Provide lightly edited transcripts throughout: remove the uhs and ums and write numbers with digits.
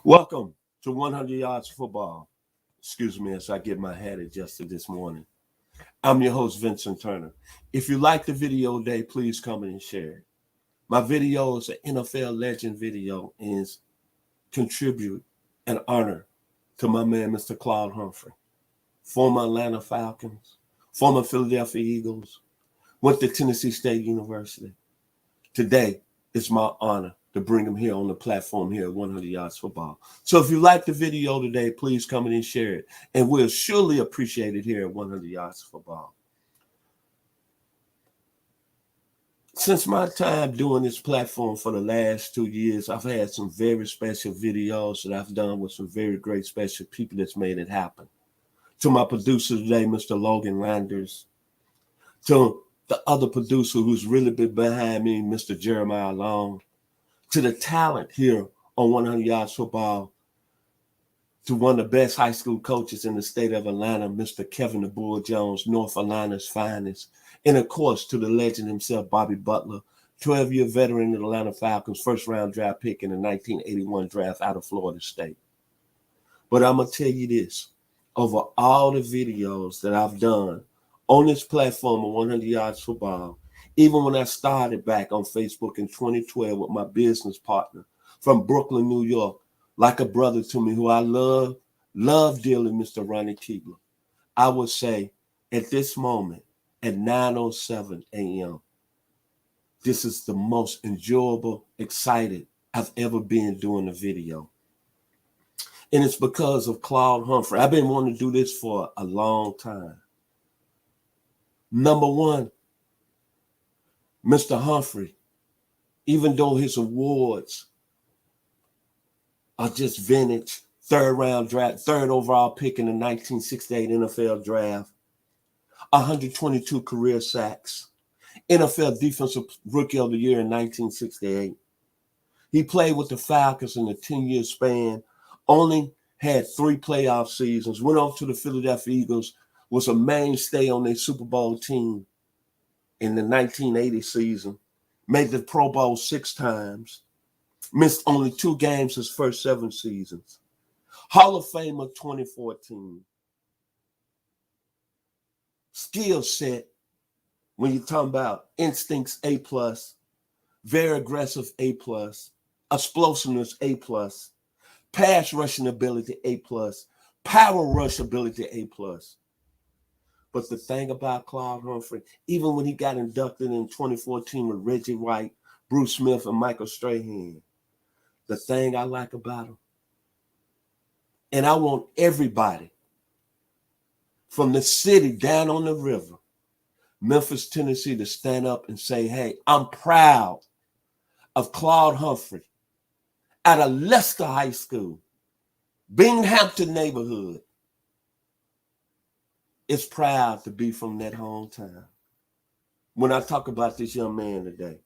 Welcome to 100 Yards Football. Excuse me as I get my head adjusted this morning. I'm your host, Vincent Turner. If you like the video today, please comment and share it. My video is an NFL legend video and is contribute and honor to my man, Mr. Claude Humphrey, former Atlanta Falcons, former Philadelphia Eagles, went to Tennessee State University. Today, it's my honor to bring him here on the platform here at 100 Yards Football. So if you like the video today, please comment and share it. And we'll surely appreciate it here at 100 Yards Football. Since my time doing this platform for the last 2 years, I've had some very special videos that I've done with some very great special people that's made it happen. To my producer today, Mr. Logan Landers. To the other producer who's really been behind me, Mr. Jeremiah Long. To the talent here on 100 Yards Football, to one of the best high school coaches in the state of Atlanta, Mr. Kevin the Bull Jones, North Atlanta's finest. And, of course, to the legend himself, Bobby Butler, 12-year veteran of the Atlanta Falcons, first-round draft pick in the 1981 draft out of Florida State. But I'm going to tell you this. Over all the videos that I've done on this platform of 100 Yards Football, even when I started back on Facebook in 2012 with my business partner from Brooklyn, New York, like a brother to me who I love dearly, Mr. Ronnie Keebler, I would say at this moment, at 9:07 a.m., this is the most enjoyable, excited I've ever been doing a video. And it's because of Claude Humphrey. I've been wanting to do this for a long time. Number one, Mr. Humphrey, even though his awards are just vintage, third overall pick in the 1968 NFL draft, 122 career sacks, NFL Defensive Rookie of the Year in 1968. He played with the Falcons in a 10-year span, only had 3 playoff seasons, went off to the Philadelphia Eagles, was a mainstay on their Super Bowl team in the 1980 season, made the Pro Bowl 6 times, missed only 2 games his first 7 seasons. Hall of Famer 2014. Skill set, when you're talking about instincts, A+, very aggressive, A+, explosiveness, A+, pass rushing ability, A+, power rush ability, A+. But the thing about Claude Humphrey, even when he got inducted in 2014 with Reggie White, Bruce Smith, and Michael Strahan, the thing I like about him, and I want everybody from the city down on the river, Memphis, Tennessee, to stand up and say, hey, I'm proud of Claude Humphrey out of Leicester High School, Binghamton neighborhood. Is proud to be from that hometown. When I talk about this young man today,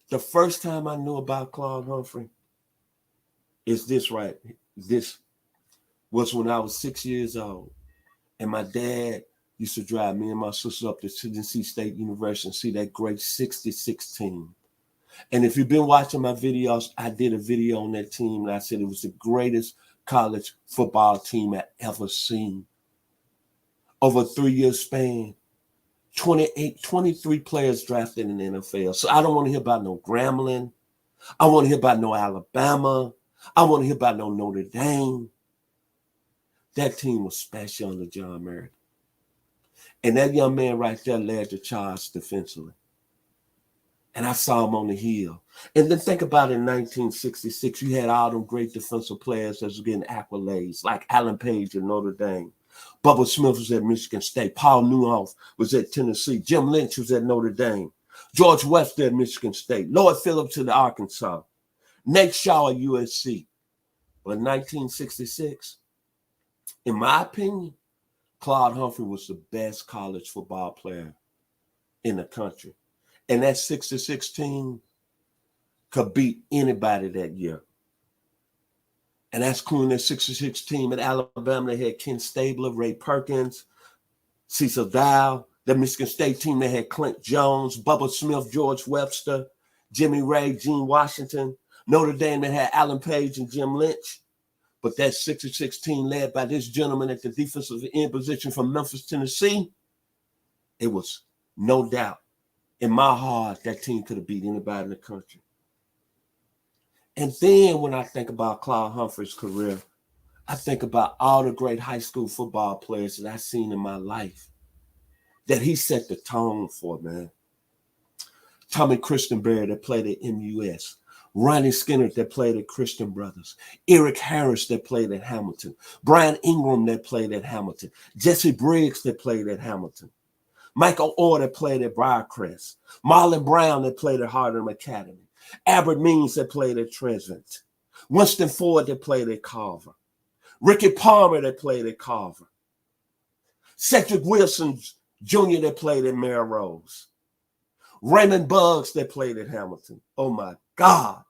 the first time I knew about Claude Humphrey is this right. This was when I was 6 years old, and my dad used to drive me and my sister up to Tennessee State University and see that great 66 team. And if you've been watching my videos, I did a video on that team, and I said it was the greatest college football team I'd ever seen. Over a 3-year span, 23 players drafted in the NFL. So I don't want to hear about no Grambling. I want to hear about no Alabama. I want to hear about no Notre Dame. That team was special under John Merritt. And that young man right there led the charge defensively. And I saw him on the hill. And then think about it, in 1966, you had all them great defensive players that was getting accolades, like Alan Page at Notre Dame. Bubba Smith was at Michigan State. Paul Newhoff was at Tennessee. Jim Lynch was at Notre Dame. George Webster at Michigan State. Lloyd Phillips at Arkansas. Nate Shaw at USC. But in 1966, in my opinion, Claude Humphrey was the best college football player in the country. And that 66 team could beat anybody that year. And that's cool. In that 66 team at Alabama, they had Ken Stabler, Ray Perkins, Cecil Dow. The Michigan State team, they had Clint Jones, Bubba Smith, George Webster, Jimmy Ray, Gene Washington, Notre Dame that had Alan Page and Jim Lynch. But that 66 team led by this gentleman at the defensive end position from Memphis, Tennessee, it was no doubt in my heart that team could have beat anybody in the country. And then when I think about Claude Humphrey's career, I think about all the great high school football players that I've seen in my life that he set the tone for, man. Tommy Christenberry that played at MUS. Ronnie Skinner that played at Christian Brothers. Eric Harris that played at Hamilton. Brian Ingram that played at Hamilton. Jesse Briggs that played at Hamilton. Michael Orr that played at Briarcrest. Marlon Brown that played at Hardham Academy. Albert Means that played at Trezevant. Winston Ford that played at Carver. Ricky Palmer that played at Carver. Cedric Wilson Jr. that played at Melrose. Raymond Buggs that played at Hamilton. Oh my God.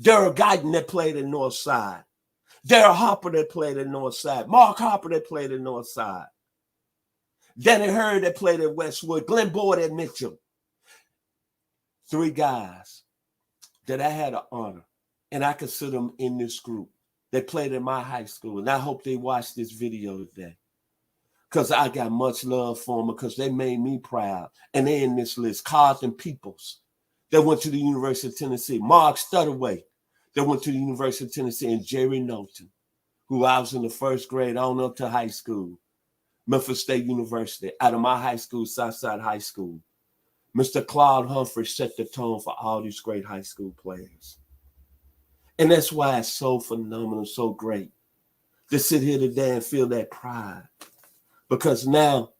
Darrell Guyton that played at Northside. Darrell Harper that played at Northside. Mark Harper that played at Northside. Danny Hurd that played at Westwood. Glenn Boyd at Mitchell. 3 guys that I had an honor, and I consider them in this group. They played at my high school, and I hope they watch this video today because I got much love for them because they made me proud. And they're in this list. Carlton Peoples that went to the University of Tennessee. Mark Stutterway that went to the University of Tennessee. And Jerry Knowlton, who I was in the first grade on up to high school. Memphis State University, out of my high school, Southside High School. Mr. Claude Humphrey set the tone for all these great high school players. And that's why it's so phenomenal, so great to sit here today and feel that pride. Because now,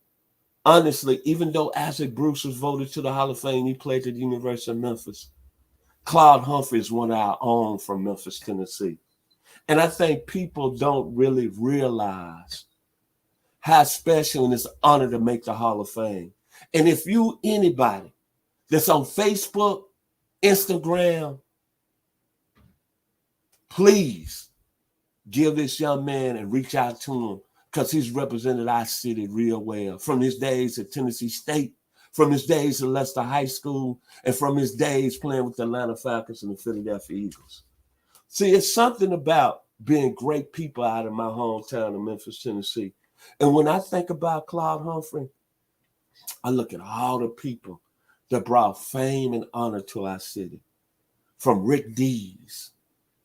honestly, even though Isaac Bruce was voted to the Hall of Fame, he played at the University of Memphis. Claude Humphrey is one of our own from Memphis, Tennessee. And I think people don't really realize how special and it's an honor to make the Hall of Fame. And if you, anybody that's on Facebook, Instagram, please give this young man and reach out to him because he's represented our city real well. From his days at Tennessee State, from his days at Leicester High School, and from his days playing with the Atlanta Falcons and the Philadelphia Eagles. See, it's something about being great people out of my hometown of Memphis, Tennessee. And when I think about Claude Humphrey, I look at all the people that brought fame and honor to our city. From Rick Dees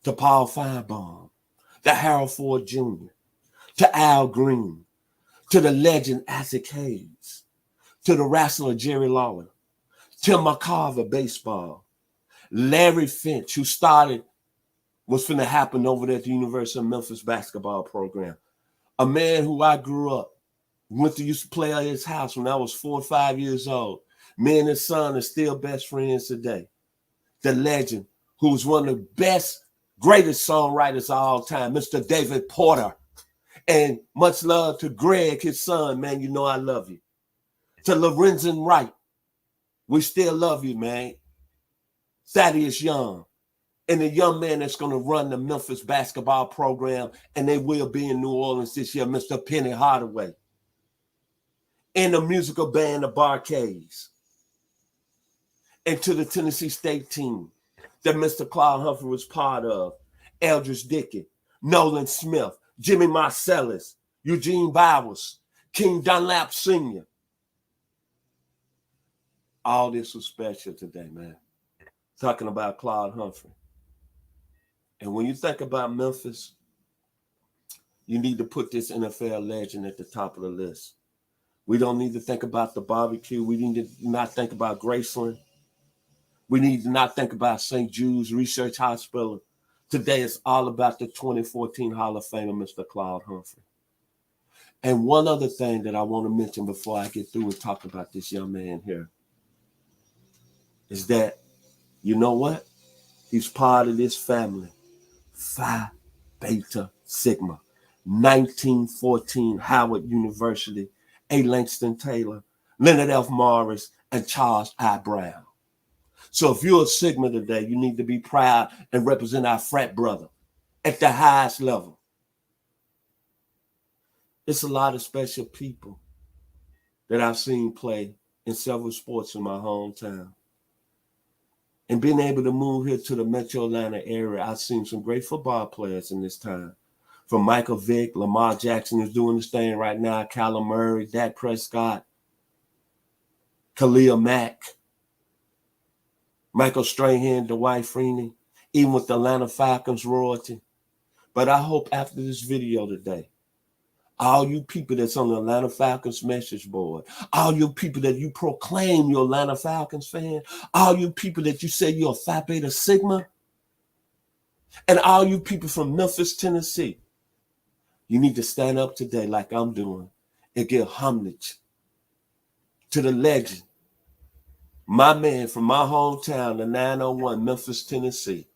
to Paul Finebaum, to Harold Ford Jr., to Al Green, to the legend Isaac Hayes, to the wrestler Jerry Lawler, Tim McCarver baseball, Larry Finch, who started what's finna happen over there at the University of Memphis basketball program. A man who I grew up, used to play at his house when I was 4 or 5 years old. Me and his son are still best friends today. The legend, who was one of the best, greatest songwriters of all time, Mr. David Porter. And much love to Greg, his son, man, you know I love you. To Lorenzen Wright, we still love you, man. Thaddeus Young, and the young man that's going to run the Memphis basketball program, and they will be in New Orleans this year, Mr. Penny Hardaway. And the musical band, the Barcades. And to the Tennessee State team that Mr. Claude Humphrey was part of, Eldridge Dickey, Nolan Smith, Jimmy Marcellus, Eugene Bowers, King Dunlap Sr. All this was special today, man. Talking about Claude Humphrey. And when you think about Memphis, you need to put this NFL legend at the top of the list. We don't need to think about the barbecue. We need to not think about Graceland. We need to not think about St. Jude's Research Hospital. Today it's all about the 2014 Hall of Famer, Mr. Claude Humphrey. And one other thing that I want to mention before I get through and talk about this young man here is that, you know what? He's part of this family. Phi Beta Sigma. 1914 Howard University. A. Langston Taylor, Leonard F. Morris, and Charles I. Brown. So if you're a Sigma today, you need to be proud and represent our frat brother at the highest level. It's a lot of special people that I've seen play in several sports in my hometown. And being able to move here to the Metro Atlanta area, I've seen some great football players in this time. From Michael Vick, Lamar Jackson is doing this thing right now, Kyler Murray, Dak Prescott, Khalil Mack, Michael Strahan, Dwight Freeney, even with the Atlanta Falcons royalty. But I hope after this video today, all you people that's on the Atlanta Falcons message board, all you people that you proclaim you're Atlanta Falcons fan, all you people that you say you're a Phi Beta Sigma, and all you people from Memphis, Tennessee, you need to stand up today like I'm doing and give homage to the legend, my man from my hometown, the 901, Memphis, Tennessee.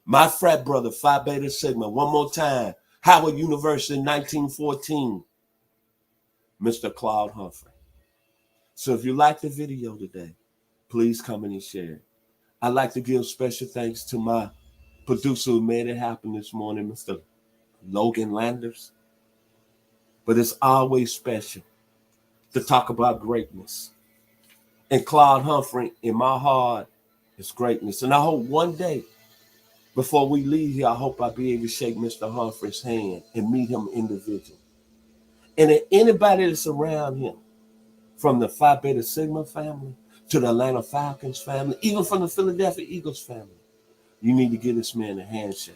My frat brother, Phi Beta Sigma, one more time, Howard University, 1914, Mr. Claude Humphrey. So if you like the video today, please comment and share. I'd like to give special thanks to my producer who made it happen this morning, Mr. Logan Landers. But it's always special to talk about greatness. And Claude Humphrey, in my heart, is greatness. And I hope one day, before we leave here, I hope I'll be able to shake Mr. Humphrey's hand and meet him individually. And if anybody that's around him, from the Phi Beta Sigma family to the Atlanta Falcons family, even from the Philadelphia Eagles family, you need to give this man a handshake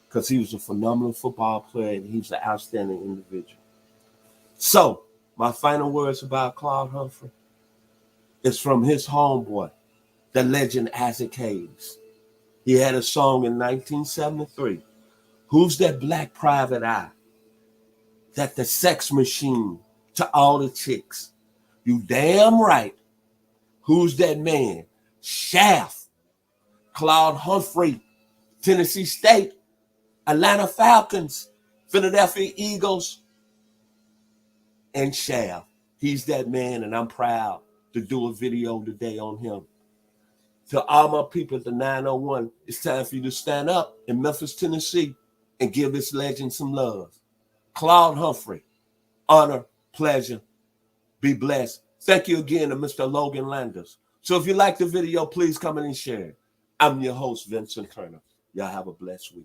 because he was a phenomenal football player and he was an outstanding individual. So, my final words about Claude Humphrey is from his homeboy, the legend Isaac Hayes. He had a song in 1973, "Who's That Black Private Eye? That the sex machine to all the chicks. You damn right. Who's that man? Shaft. Claude Humphrey, Tennessee State, Atlanta Falcons, Philadelphia Eagles, and Shaft. He's that man, and I'm proud to do a video today on him. To all my people at the 901, it's time for you to stand up in Memphis, Tennessee, and give this legend some love. Claude Humphrey, honor, pleasure, be blessed. Thank you again to Mr. Logan Landers. So if you like the video, please comment and share. I'm your host, Vincent Turner. Y'all have a blessed week.